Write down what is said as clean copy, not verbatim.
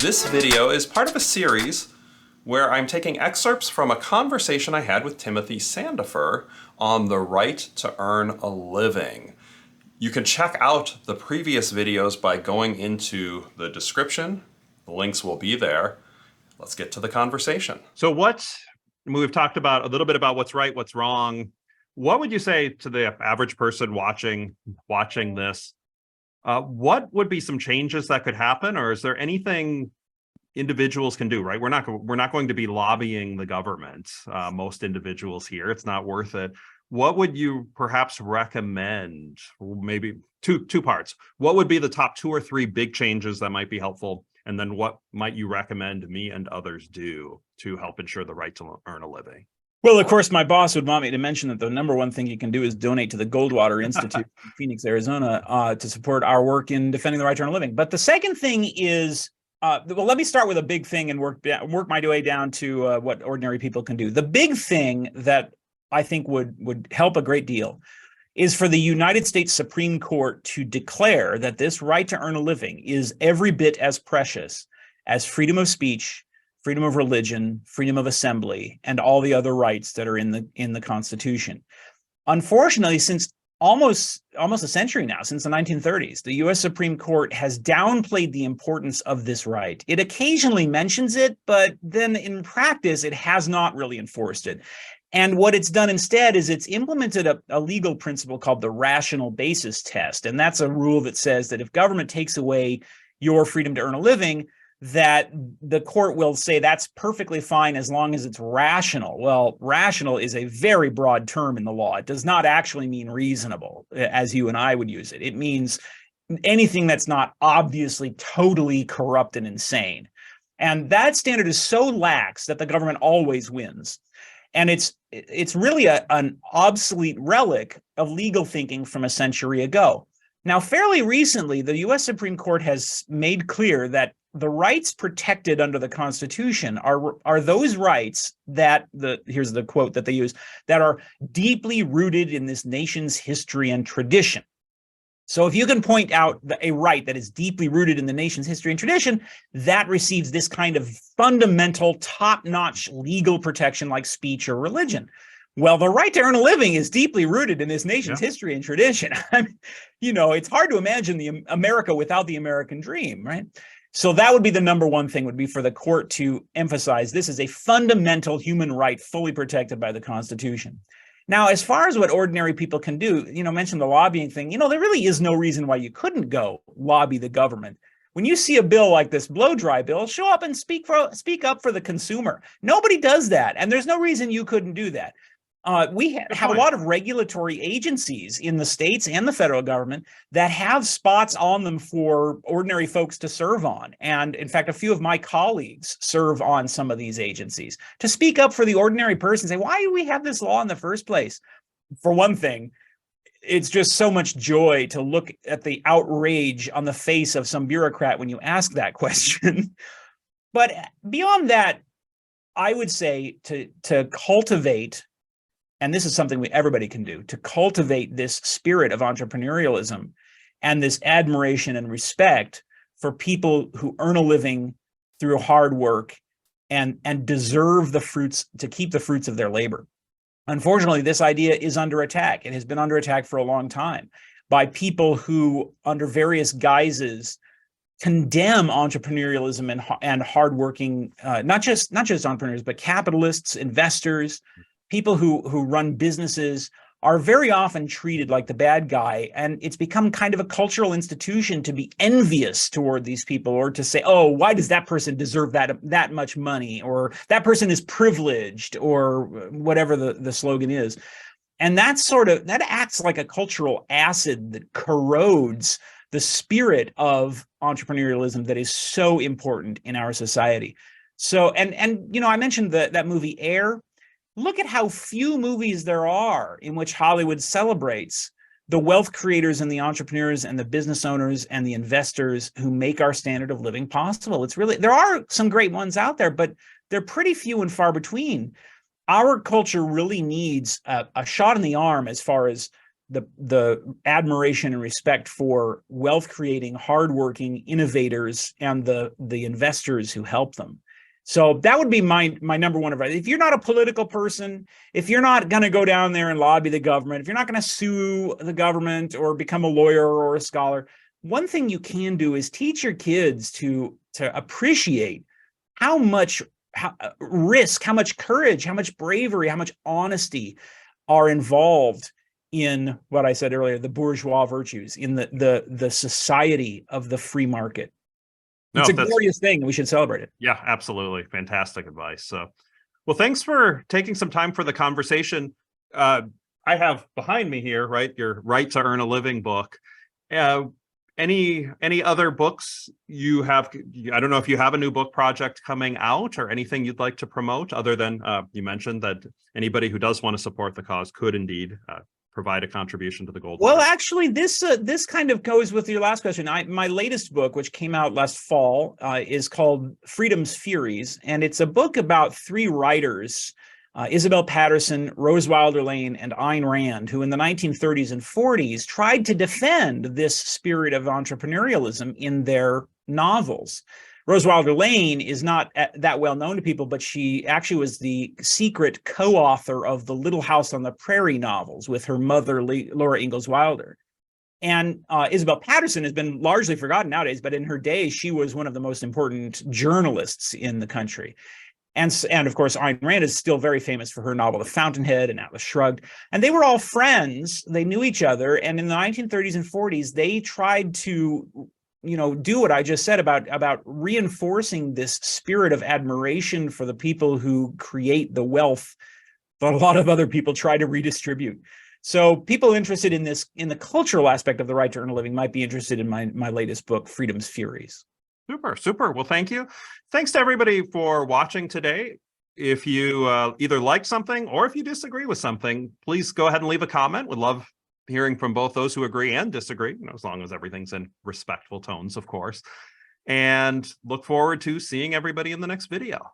This video is part of a series where I'm taking excerpts from a conversation I had with Timothy Sandefur on the right to earn a living. You can check out the previous videos by going into the description. The links will be there. Let's get to the conversation. So we've talked about a little bit about what's right, what's wrong. What would you say to the average person watching this? What would be some changes that could happen, or is there anything individuals can do? Right, we're not going to be lobbying the government. Most individuals here, it's not worth it. What would you perhaps recommend? Maybe two parts. What would be the top 2 or 3 big changes that might be helpful? And then what might you recommend me and others do to help ensure the right to earn a living? Well, of course, my boss would want me to mention that the number one thing you can do is donate to the Goldwater Institute in Phoenix, Arizona, to support our work in defending the right to earn a living. But the second thing is, well, let me start with a big thing and work my way down to what ordinary people can do. The big thing that I think would help a great deal is for the United States Supreme Court to declare that this right to earn a living is every bit as precious as freedom of speech, freedom of religion, freedom of assembly, and all the other rights that are in the Constitution. Unfortunately, since almost a century now, since the 1930s, the U.S. Supreme Court has downplayed the importance of this right. It occasionally mentions it, but then in practice, it has not really enforced it. And what it's done instead is it's implemented a legal principle called the rational basis test. And that's a rule that says that if government takes away your freedom to earn a living, that the court will say that's perfectly fine as long as it's rational. Well, rational is a very broad term in the law. It does not actually mean reasonable, as you and I would use it. It means anything that's not obviously totally corrupt and insane. And that standard is so lax that the government always wins. And it's really an obsolete relic of legal thinking from a century ago. Now, fairly recently, the U.S. Supreme Court has made clear that the rights protected under the Constitution are those rights that, here's the quote that they use, that are deeply rooted in this nation's history and tradition. So if you can point out a right that is deeply rooted in the nation's history and tradition, that receives this kind of fundamental, top-notch legal protection like speech or religion. Well, the right to earn a living is deeply rooted in this nation's history and tradition. I mean, it's hard to imagine the America without the American dream, right? So that would be the number one thing, would be for the court to emphasize this is a fundamental human right fully protected by the Constitution. Now, as far as what ordinary people can do, mention the lobbying thing, there really is no reason why you couldn't go lobby the government. When you see a bill like this blow dry bill, show up and speak up for the consumer. Nobody does that, and there's no reason you couldn't do that. We have a lot of regulatory agencies in the states and the federal government that have spots on them for ordinary folks to serve on. And in fact, a few of my colleagues serve on some of these agencies to speak up for the ordinary person, say, why do we have this law in the first place? For one thing, it's just so much joy to look at the outrage on the face of some bureaucrat when you ask that question. But beyond that, I would say to cultivate, and this is something everybody can do, to cultivate this spirit of entrepreneurialism and this admiration and respect for people who earn a living through hard work and deserve the fruits, to keep the fruits of their labor. Unfortunately, this idea is under attack. It has been under attack for a long time by people who, under various guises, condemn entrepreneurialism and hardworking, not just entrepreneurs, but capitalists, investors. People who run businesses are very often treated like the bad guy, and it's become kind of a cultural institution to be envious toward these people, or to say, oh, why does that person deserve that much money, or that person is privileged, or whatever the slogan is. And that acts like a cultural acid that corrodes the spirit of entrepreneurialism that is so important in our society. So, and I mentioned that movie Air. Look at how few movies there are in which Hollywood celebrates the wealth creators and the entrepreneurs and the business owners and the investors who make our standard of living possible. There are some great ones out there, but they're pretty few and far between. Our culture really needs a shot in the arm as far as the admiration and respect for wealth creating, hardworking innovators and the investors who help them. So that would be my number one advice. If you're not a political person, if you're not going to go down there and lobby the government, if you're not going to sue the government or become a lawyer or a scholar, one thing you can do is teach your kids to appreciate how much risk, how much courage, how much bravery, how much honesty are involved in what I said earlier, the bourgeois virtues, in the society of the free market. It's a glorious thing. We should celebrate it. Yeah, absolutely. Fantastic advice. So, well, thanks for taking some time for the conversation. I have behind me here, right, your Right to Earn a Living book. Any other books you have? I don't know if you have a new book project coming out or anything you'd like to promote, other than you mentioned that anybody who does want to support the cause could indeed provide a contribution to the Goldwater. Well, actually, this kind of goes with your last question. My latest book, which came out last fall, is called Freedom's Furies, and it's a book about three writers, Isabel Patterson, Rose Wilder Lane, and Ayn Rand, who in the 1930s and 40s tried to defend this spirit of entrepreneurialism in their novels. Rose Wilder Lane is not that well known to people, but she actually was the secret co-author of the Little House on the Prairie novels with her mother, Laura Ingalls Wilder. And Isabel Patterson has been largely forgotten nowadays, but in her day, she was one of the most important journalists in the country. And of course, Ayn Rand is still very famous for her novel, The Fountainhead and Atlas Shrugged. And they were all friends. They knew each other. And in the 1930s and 40s, they tried to do what I just said about reinforcing this spirit of admiration for the people who create the wealth that a lot of other people try to redistribute. So people interested in this, in the cultural aspect of the right to earn a living, might be interested in my latest book, Freedom's Furies. Super. Well, thank you. Thanks to everybody for watching today. If you either like something or if you disagree with something, please go ahead and leave a comment. Would love hearing from both those who agree and disagree, as long as everything's in respectful tones, of course. And look forward to seeing everybody in the next video.